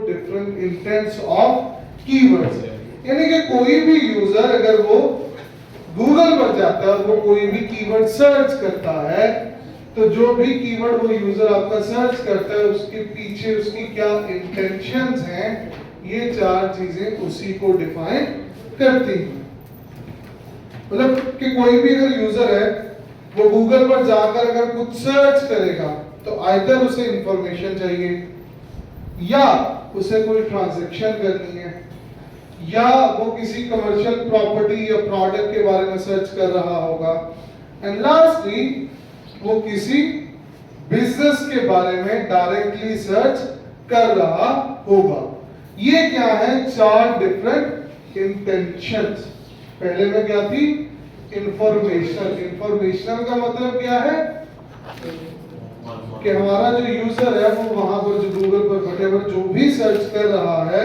Different intends of keywords. यानी कि कोई भी यूजर अगर वो गूगल पर जाता है और वो कोई भी कीवर्ड सर्च करता है, तो जो भी कीवर्ड वो यूजर आपका सर्च करता है उसके पीछे उसकी क्या इंटेंशंस हैं, ये चार चीजें उसी को डिफाइन करती हैं। मतलब कि कोई भी अगर यूजर है वो गूगल पर जाकर अगर कुछ सर्च करेगा तो आइदर उसे इंफॉर्मेशन चाहिए, या उसे कोई ट्रांजैक्शन करनी है, या वो किसी कमर्शियल प्रॉपर्टी या प्रोडक्ट के बारे में सर्च कर रहा होगा, एंड लास्टली वो किसी बिजनेस के बारे में डायरेक्टली सर्च कर रहा होगा। ये क्या है? चार डिफरेंट इंटेंशंस। पहले में क्या थी? इंफॉर्मेशनल। इंफॉर्मेशनल का मतलब क्या है कि हमारा जो यूजर है वो वहां पर जो गूगल पर व्हाटएवर जो भी सर्च कर रहा है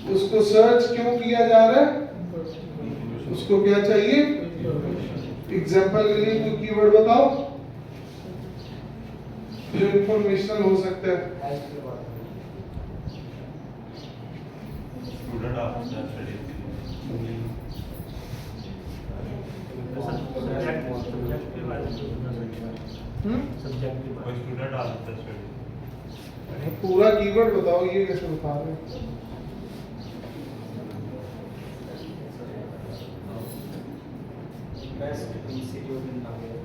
उसको सर्च क्यों किया जा रहा है, उसको क्या चाहिए? एग्जांपल के लिए कोई कीवर्ड बताओ जो इंफॉर्मेशनल हो सकता है। Student of study student of study पूरा कीवर्ड बताओ, ये कैसे बता रहे हैं? Best institute in Nagaur,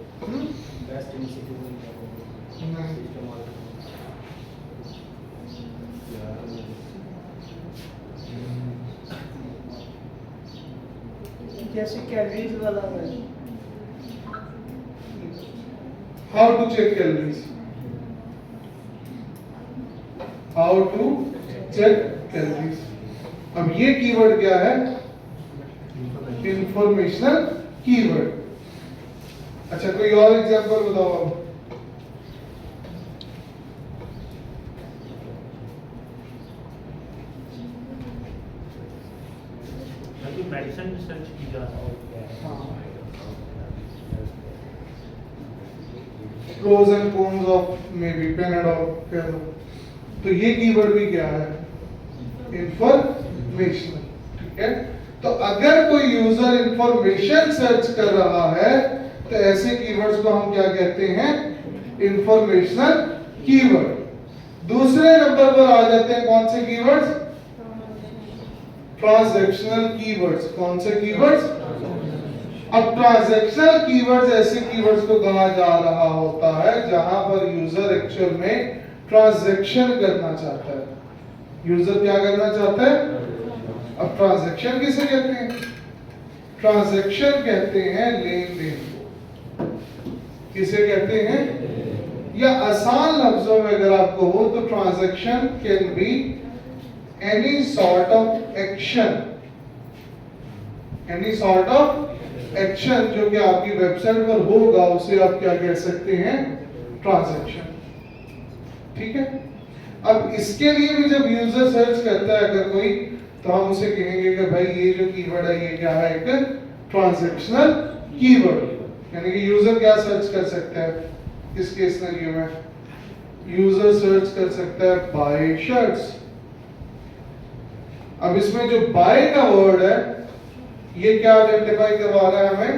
best institute in Nagaur, system of जैसे कैलोरीज वाला है। How to check calories, how to check calories. अब ये कीवर्ड क्या है? Informational keyword. अच्छा, कोई और एग्जांपल बताओ अब। मेडिसिन रिसर्च की जा सकती है। Pros and cons of maybe Panadol कह दो, तो ये कीवर्ड भी क्या है? इंफॉर्मेशनल। ठीक है, तो अगर कोई यूजर इंफॉर्मेशन सर्च कर रहा है तो ऐसे कीवर्ड्स को हम क्या कहते हैं? Informational keyword. दूसरे नंबर पर आ जाते हैं कौन से कीवर्ड्स? Transactional keywords. कौन से कीवर्ड्स? अब ट्रांजैक्शनल कीवर्ड्स ऐसे कीवर्ड्स को कहा जा रहा होता है जहां पर यूजर एक्चुअल में ट्रांजैक्शन करना चाहता है। यूजर क्या करना चाहता है? अब ट्रांजैक्शन किसे कहते हैं? ट्रांजैक्शन कहते हैं लेन देन को। किसे कहते हैं? या आसान लफ्जों में अगर आपको हो तो transaction can be any sort of action, any sort of action जो कि आपकी वेबसाइट पर होगा उसे आप क्या कह सकते हैं? ट्रांजैक्शन। ठीक है, अब इसके लिए भी जब यूजर सर्च करता है अगर कोई, तो हम उसे कहेंगे कि भाई ये जो कीवर्ड है ये क्या है? एक ट्रांजैक्शनल कीवर्ड। यानी कि यूजर क्या सर्च कर सकता है इस केस में? यूजर सर्च कर सकता है बाय शर्ट्स। अब इसमें जो बाय का वर्ड है ये क्या आइडेंटिफाई करवा रहा है हमें?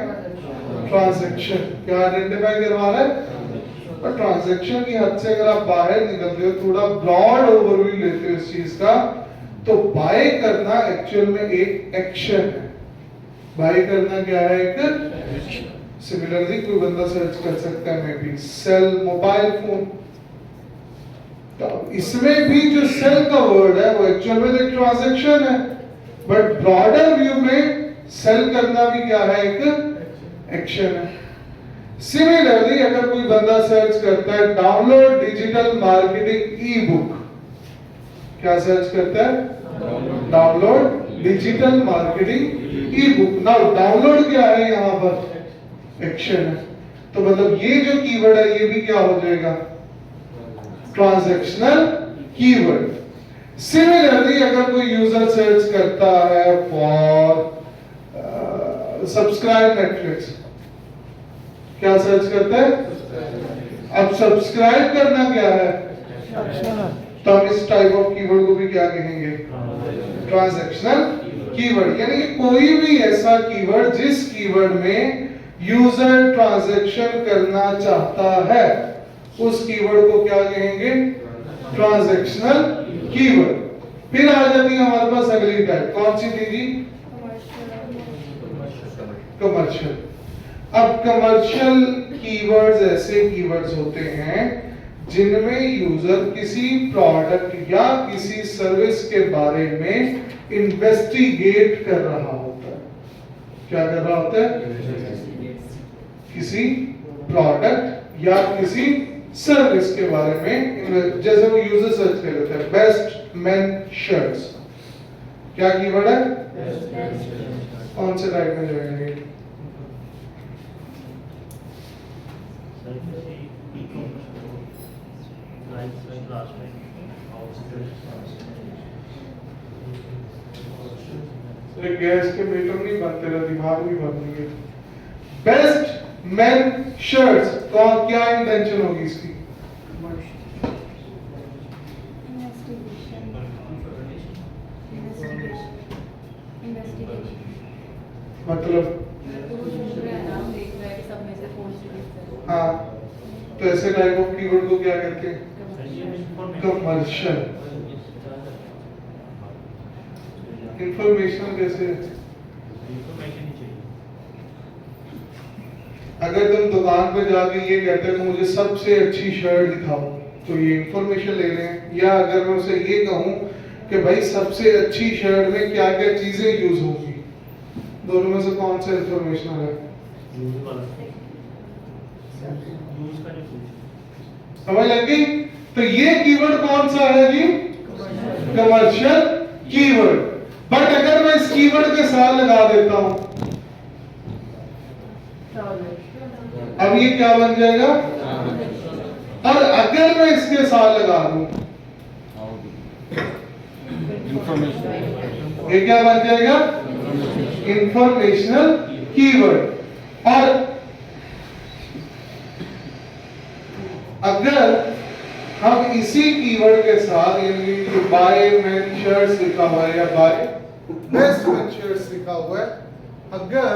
ट्रांजैक्शन। क्या आइडेंटिफाई करवा रहा है? और ट्रांजैक्शन की हद से अगर आप बाहर निकलते हो, थोड़ा ब्रॉड ओवरव्यू लेते हो इस चीज का, तो बाय करना एक्चुअल में एक एक्शन है। बाय करना क्या है? एक। सिमिलरली कोई बंदा सर्च कर सकता है maybe sell mobile phone, तो इसमें भी जो सेल का वर्ड है वो एक्चुअल में एक ट्रांजैक्शन है, बट ब्रॉडर व्यू में सेल करना भी क्या है? एक एक्शन है। सिमिलरली अगर कोई बंदा सर्च करता है डाउनलोड डिजिटल मार्केटिंग ई बुक, क्या सर्च करता है? डाउनलोड डिजिटल मार्केटिंग ई बुक। नाउ डाउनलोड क्या है? यहां पर एक्शन है। तो मतलब ये जो कीवर्ड है ये भी क्या हो जाएगा? Transactional keyword. सिमिलरली अगर कोई यूजर सर्च करता है फॉर सब्सक्राइब नेटफ्लिक्स, क्या सर्च करता है? अब सब्सक्राइब करना क्या है? तो हम इस टाइप ऑफ कीवर्ड को भी क्या कहेंगे? Transactional keyword. यानी कि कोई भी ऐसा कीवर्ड जिस कीवर्ड में यूजर ट्रांजैक्शन करना चाहता है, उस कीवर्ड को क्या कहेंगे? Transactional keyword. फिर आ जाती है हमारे पास अगली टाइप, कौन सी थी जी? कमर्शियल। अब कमर्शियल कीवर्ड्स ऐसे कीवर्ड्स होते हैं जिनमें यूजर किसी प्रोडक्ट या किसी सर्विस के बारे में इन्वेस्टिगेट कर रहा होता है। क्या कर रहा होता है? किसी प्रोडक्ट या किसी सर्विस के बारे में, जैसे वो यूजर सर्च कर लेते हैं बेस्ट मेन शर्ट्स, क्या कीवर्ड है? कौन से टाइप में जाएंगे? गैस के मीटर नहीं बनते रहे, दिमाग भी बनेंगे। बेस्ट मेन शर्ट्स, कौन, क्या इंटेंशन होगी इसकी? मतलब हाँ, तो ऐसे टाइप ऑफ कीवर्ड को क्या कहते हैं? कमर्शियल। इंफॉर्मेशन कैसे? अगर तुम दुकान पे जाके ये कहते हो मुझे सबसे अच्छी शर्ट दिखाओ, तो ये इंफॉर्मेशन ले रहे हैं। या अगर मैं उसे ये कहूं कि भाई सबसे अच्छी शर्ट में क्या क्या चीजें यूज होंगी, दोनों में से कौन सा इंफॉर्मेशन है? समझ लगी? तो ये कीवर्ड कौन सा है जी? Commercial keyword. बट अगर मैं इस कीवर्ड के साथ लगा देता हूं, अब ये क्या बन जाएगा? और अगर मैं इसके साथ लगा दूं, ये क्या बन जाएगा? Informational keyword. और अगर हम इसी कीवर्ड के साथ, यानी कि बाय मेन शर्ट्स लिखा हुआ है या बाय बेस्ट मेन शर्ट्स लिखा हुआ है, अगर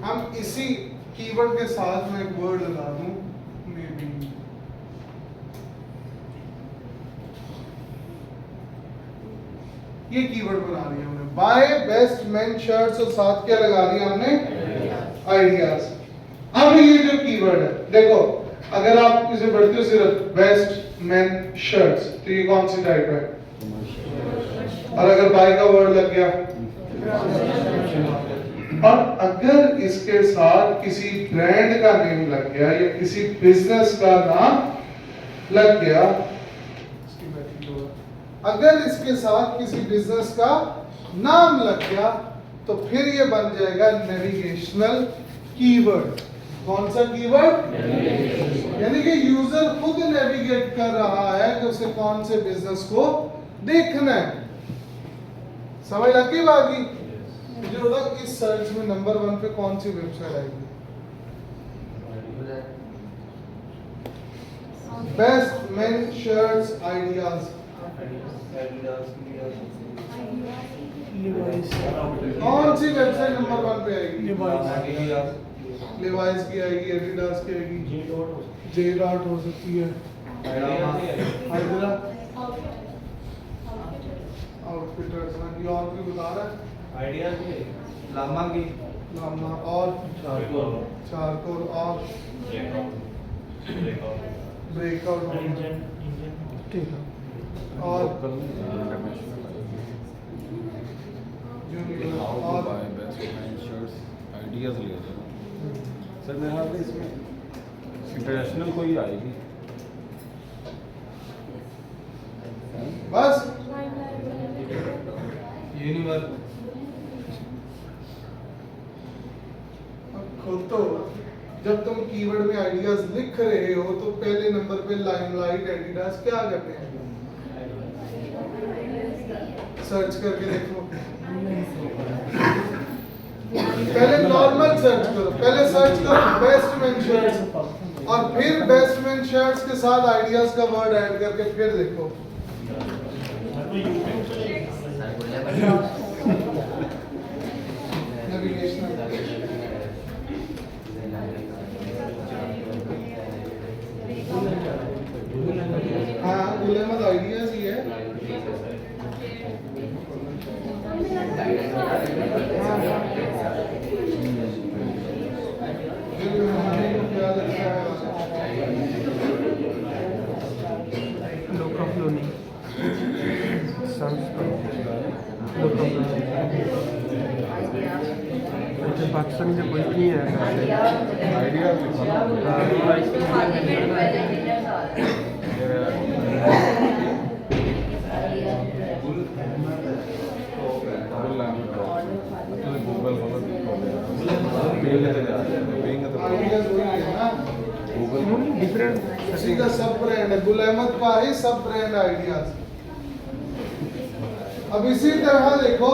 हम इसी कीवर्ड के साथ में एक वर्ड लगा दूं, मे बी, ये कीवर्ड बना दिया हमने बाय बेस्ट मेन शर्ट्स, और साथ क्या लगा दिया हमने? आइडियाज। अब ये जो कीवर्ड है, देखो अगर आप इसे पढ़ते हो सिर्फ बेस्ट मेन शर्ट्स, तो ये कौन सी टाइप है? और अगर बाय का वर्ड लग गया, और अगर इसके साथ किसी ब्रांड का नेम लग गया या किसी बिजनेस का नाम लग गया, अगर इसके साथ किसी बिजनेस का नाम लग गया, तो फिर ये बन जाएगा नेविगेशनल कीवर्ड। कौन सा कीवर्ड? यानी कि यूजर खुद नेविगेट कर रहा है कि उसे कौन से बिजनेस को देखना है। समझ लगी बात की? मुझे बता इस सर्च में नंबर 1 पे कौन सी वेबसाइट आएगी? Best main shirts ideas. कौन सी वेबसाइट नंबर 1 पे आएगी? लिवाइस की आएगी, एडिडास की आएगी, जे डॉट हो सकती है, हाइड्रा आउटफिटर्स। ये और भी बता रहा है? आइडिया की, लामा की, लामा और चारकोल और ब्रेकआउट ठीक है। और आइडियाज ले रहे सर, मेरे ख्याल में इसमें इंटरनेशनल कोई आएगी बस ये नहीं बात। खुद तो जब तुम कीवर्ड में आइडियाज लिख रहे हो तो पहले नंबर पे लाइमलाइट, एडिडास क्या करते हैं? सर्च करके देखो, पहले नॉर्मल सर्च करो, पहले सर्च करो बेस्ट मेन शर्ट्स, और फिर बेस्ट मेन शर्ट्स के साथ आइडियाज का वर्ड ऐड करके फिर देखो। हाँ गुलेमत आइडियाज ही है। Look of learning. अच्छा पाकिस्तानी में कोई नहीं है आइडिया आइडियाज वही है ना, डिफरेंट उसी का सब ब्रांड है, गुल अहमद का ही सब ब्रांड आइडियाज। अब इसी तरह देखो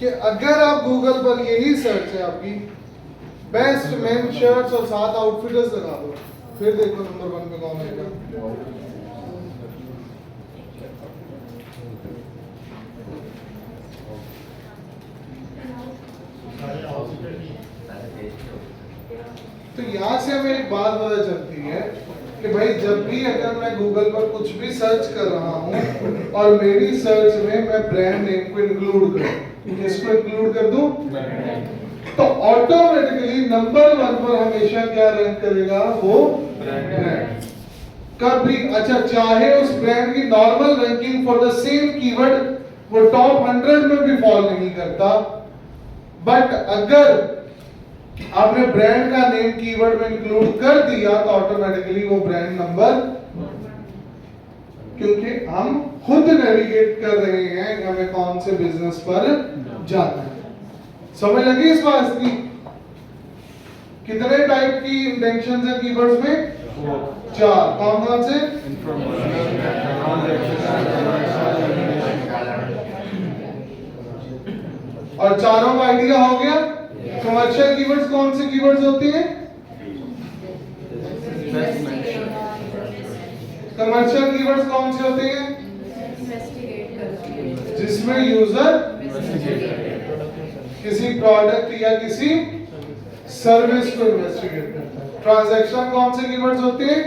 कि अगर आप गूगल पर यही सर्च है आपकी बेस्ट मेन शर्ट्स और साथ आउटफिटर्स लगा दो, फिर देखो नंबर 1 पे कौन आएगा। तो यहाँ से हमें एक बात पता चलती है कि भाई जब भी अगर मैं गूगल पर कुछ भी सर्च कर रहा हूँ और मेरी सर्च में मैं ब्रांड नेम को इंक्लूड करूँ, इसको इंक्लूड कर दूं, तो ऑटोमेटिकली नंबर 1 पर हमेशा क्या रैंक करेगा वो ब्रांड। कभी अच्छा चाहे उस ब्रांड की normal ranking for the same keyword वो टॉप 100 में भी फॉल नहीं करता, बट अगर आपने ब्रांड का नेम कीवर्ड में इंक्लूड कर दिया तो ऑटोमेटिकली वो ब्रांड नंबर, क्योंकि हम खुद नेविगेट कर रहे हैं कि हमें कौन से बिजनेस पर जाना है। समझ लगी इस बात की? कितने टाइप की इंटेंशन है कीवर्ड्स में? 4। कौन कौन से? और चारों का आइडिया हो गया। कमर्शियल कीवर्ड्स कौन से कीवर्ड्स होती हैं? कमर्शियल कीवर्ड्स कौन से होते हैं? जिसमें यूजर किसी प्रोडक्ट या किसी सर्विस को इन्वेस्टिगेट करता है। ट्रांजैक्शन कौन से कीवर्ड्स होते हैं?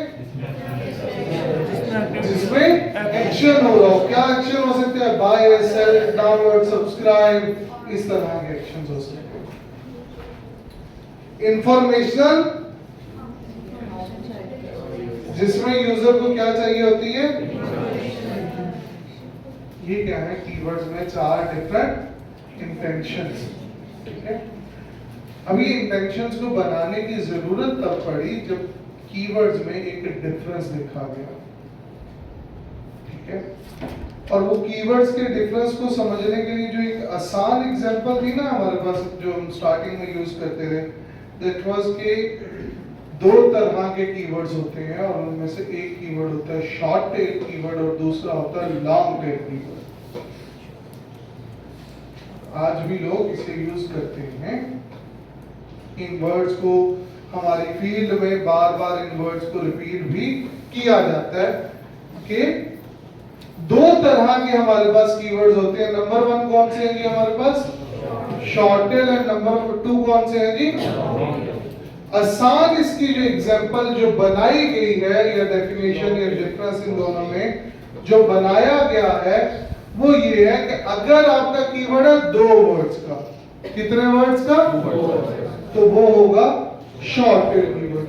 जिसमें एक्शन हो रहा हो। क्या एक्शन हो सकते हैं? बाय, सेल, डाउनलोड, सब्सक्राइब, इस तरह के एक्शंस हो सकते हैं। इंफॉर्मेशन जिसमें यूजर को क्या चाहिए होती है? ये क्या है? कीवर्ड्स में 4 डिफरेंट इंटेंशंस। ठीक है, अभी इंटेंशंस को बनाने की जरूरत तब पड़ी जब कीवर्ड्स में एक डिफरेंस देखा गया। ठीक है, और वो कीवर्ड्स के डिफरेंस को समझने के लिए जो एक आसान एग्जांपल थी ना हमारे पास, जो हम स्टार्टिंग में यूज करते थे, दैट वाज के 2 तरह के कीवर्ड्स होते हैं और उनमें से एक कीवर्ड होता है शॉर्ट टेल कीवर्ड और दूसरा होता है लॉन्ग टेल कीवर्ड। आज भी लोग इसे यूज करते हैं। इन वर्ड्स को हमारी फील्ड में बार बार इन वर्ड्स को रिपीट भी किया जाता है कि 2 तरह के हमारे पास कीवर्ड्स होते हैं। नंबर 1 कौन से हैं जी हमारे पास? Short tail. एंड नंबर 2 कौन से हैं जी? आसान इसकी जो एग्जांपल जो बनाई गई है या डेफिनेशन या डिफरेंस इन दोनों में जो बनाया गया है वो ये है कि अगर आपका कीवर्ड है 2 वर्ड्स का, कितने वर्ड्स का? तो वो होगा शॉर्ट टेल कीवर्ड।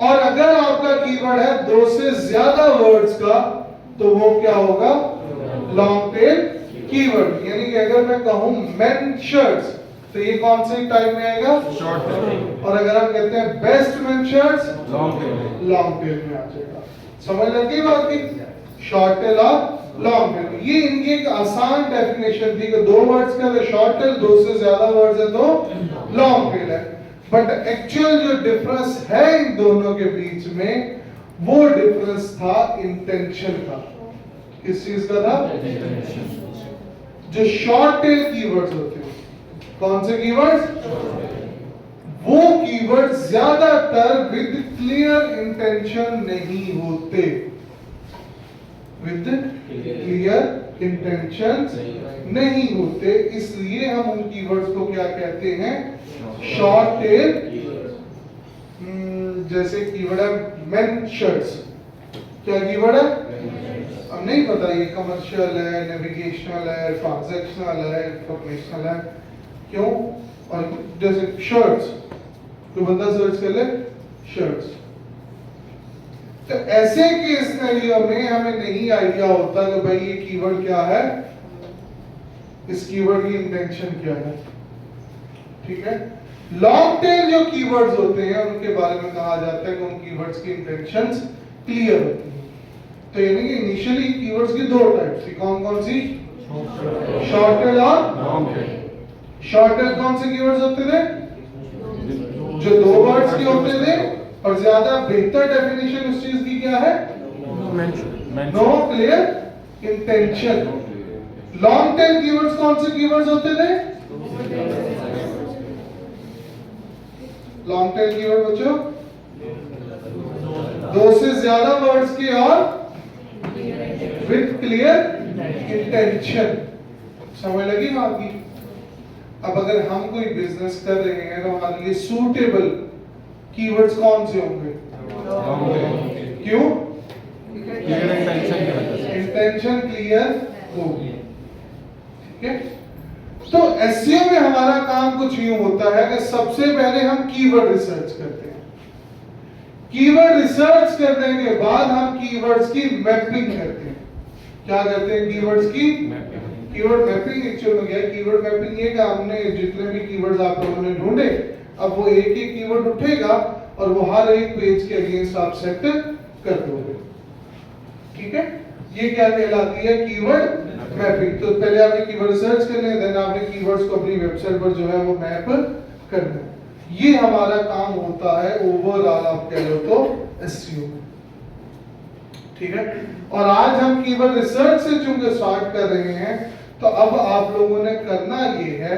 और अगर आपका कीवर्ड है 2 से ज्यादा वर्ड्स का तो वो क्या होगा? Long tail keyword. यानी कि अगर मैं कहूं मेन शर्ट्स तो ये कौन से टाइप में आएगा? Short tail. और अगर हम कहते हैं best main shirts, long tail. Long tail में आ जाएगा। समझ लगी बात की? शॉर्ट टेल और लॉन्ग टेल, ये इनकी एक आसान डेफिनेशन थी कि 2 वर्ड्स का तो शॉर्ट टेल, 2 से ज्यादा वर्ड्स है तो लॉन्ग टेल है। बट एक्चुअल जो डिफरेंस है इन दोनों के बीच में वो डिफरेंस था इंटेंशन का। किस चीज का था? जो शॉर्ट टेल कीवर्ड्स होते हैं, कौन से कीवर्ड्स? वो कीवर्ड ज्यादातर विद क्लियर इंटेंशन नहीं होते, विद क्लियर इंटेंशन नहीं होते, इसलिए हम उन कीवर्ड्स को क्या कहते हैं, शॉर्ट टेल। जैसे कीवर्ड है मेन शर्ट्स, क्या कीवर्ड है, अब नहीं पता ये कमर्शियल है, नेविगेशनल है, ट्रांजैक्शनल है, इंफॉर्मेशनल है, क्यों, और जैसे शर्ट्स, तो बंदा सर्च कर ले शर्ट्स, तो ऐसे के सिनेरियो में हमें नहीं आइडिया होता कि भाई ये कीवर्ड क्या है, इस कीवर्ड की इंटेंशन क्या है, ठीक है। लॉन्ग टेल जो कीवर्ड्स होते हैं उनके बारे में कहा जाता है कि उन कीवर्ड्स की इंटेंशंस क्लियर होती है। तो यानी कि इनिशियली कीवर्ड्स की दो टाइप्स थी, कौन कौन सी, शॉर्ट टेल और लॉन्ग टेल। शॉर्ट टेल कौन से कीवर्ड्स होते थे, जो दो वर्ड्स के होते थे, और ज्यादा बेहतर डेफिनेशन उस चीज की क्या है, no clear intention. Long tail keywords कौन से कीवर्ड्स होते थे, लॉन्ग टेल कीवर्ड बच्चों, दो से ज्यादा वर्ड्स के और विद क्लियर इंटेंशन। समझ लगी बात की। अब अगर हम कोई बिजनेस कर रहे हैं तो हमारे लिए सूटेबल कीवर्ड्स कौन से होंगे, क्यों, क्लियर इंटेंशन की वजह से, इंटेंशन क्लियर होगी, ठीक है। तो एसईओ में हमारा काम कुछ यूं होता है कि सबसे पहले हम कीवर्ड रिसर्च करते हैं, कीवर्ड रिसर्च करने के बाद हम कीवर्ड्स की मैपिंग करते हैं। क्या करते हैं, कीवर्ड्स की कीवर्ड मैपिंग। एक्चुअल में क्या है, कीवर्ड मैपिंग ये कि हमने जितने भी कीवर्ड्स आप लोगों ने ढूंढे, अब वो एक एक कीवर्ड उठेगा और वो हर एक पेज के अगेंस्ट आप सेट कर दोगे, ठीक है। ये क्या कहलाती है, कीवर्ड मैपिंग। तो पहले आपने कीवर्ड रिसर्च करना है, देन आपने कीवर्ड्स को अपनी वेबसाइट पर जो है वो मैप करना है। ये हमारा काम होता है ओवरऑल, आप कह लो तो एसईओ, ठीक है। और आज हम कीवर्ड रिसर्च से चूंकि स्टार्ट कर रहे हैं, तो अब आप लोगों ने करना ये है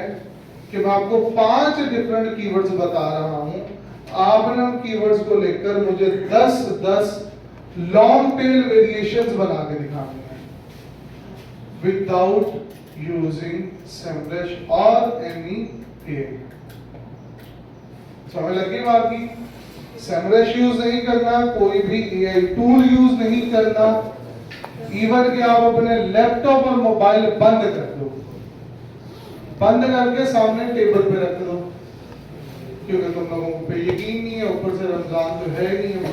कि मैं आपको 5 डिफरेंट कीवर्ड्स बता रहा हूं, आपने उन कीवर्ड्स को लेकर मुझे 10 लॉन्ग टेल वेरिएशंस बना के दिखाने हैं विदाउट यूजिंग SEMrush और एनी AI। समझ लगी बात की। SEMrush यूज नहीं करना, कोई भी AI टूल यूज नहीं करना, इवन कि आप अपने लैपटॉप और मोबाइल बंद कर दो, बंद करके सामने टेबल पे रख दो, क्योंकि तुम लोगों पे यकीन नहीं है, ऊपर से रमजान तो है नहीं है।